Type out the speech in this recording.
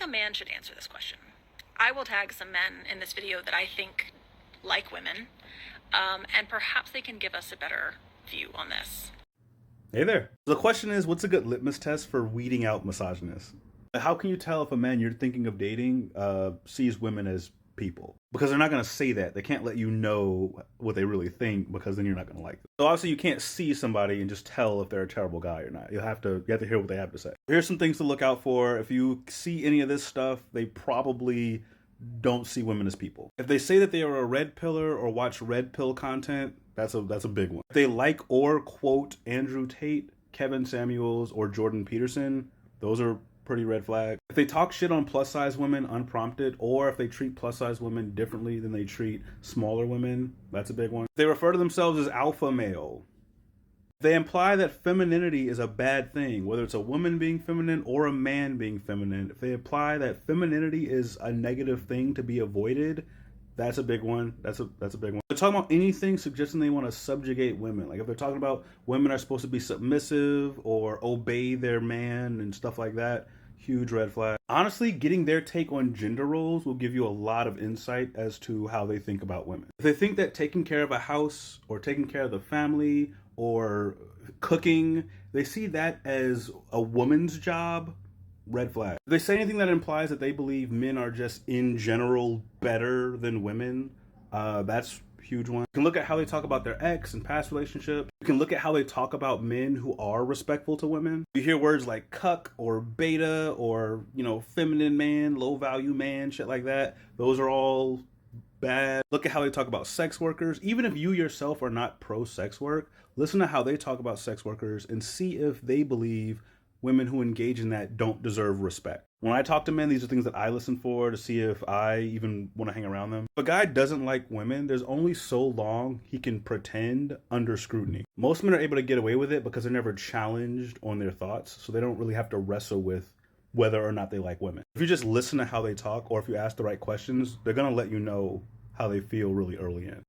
a man should answer this question. I will tag some men in this video that I think like women, and perhaps they can give us a better view on this. Hey there. The question is, what's a good litmus test for weeding out misogynists? How can you tell if a man you're thinking of dating sees women as people? Because they're not going to say that. They can't let you know what they really think, because then you're not going to like them. So obviously you can't see somebody and just tell if they're a terrible guy or not. You have to hear what they have to say. Here's some things to look out for. If you see any of this stuff, they probably don't see women as people. If they say that they are a red pillar or watch red pill content, that's a big one. If they like or quote Andrew Tate, Kevin Samuels, or Jordan Peterson, those are pretty red flag. If they talk shit on plus size women unprompted, or if they treat plus size women differently than they treat smaller women, that's a big one. If they refer to themselves as alpha male, they imply that femininity is a bad thing, whether it's a woman being feminine or a man being feminine. If they imply that femininity is a negative thing to be avoided, that's a big one. That's a big one. They're talking about anything suggesting they want to subjugate women. Like if they're talking about women are supposed to be submissive or obey their man and stuff like that, huge red flag. Honestly, getting their take on gender roles will give you a lot of insight as to how they think about women. If they think that taking care of a house or taking care of the family or cooking, they see that as a woman's job, red flag. If they say anything that implies that they believe men are just in general better than women, that's a huge one. You can look at how they talk about their ex and past relationships. You can look at how they talk about men who are respectful to women. You hear words like cuck or beta or, feminine man, low value man, shit like that. Those are all bad. Look at how they talk about sex workers. Even if you yourself are not pro sex work, listen to how they talk about sex workers and see if they believe women who engage in that don't deserve respect. When I talk to men, these are things that I listen for to see if I even want to hang around them. If a guy doesn't like women, there's only so long he can pretend under scrutiny. Most men are able to get away with it because they're never challenged on their thoughts, so they don't really have to wrestle with whether or not they like women. If you just listen to how they talk, or if you ask the right questions, they're going to let you know how they feel really early in.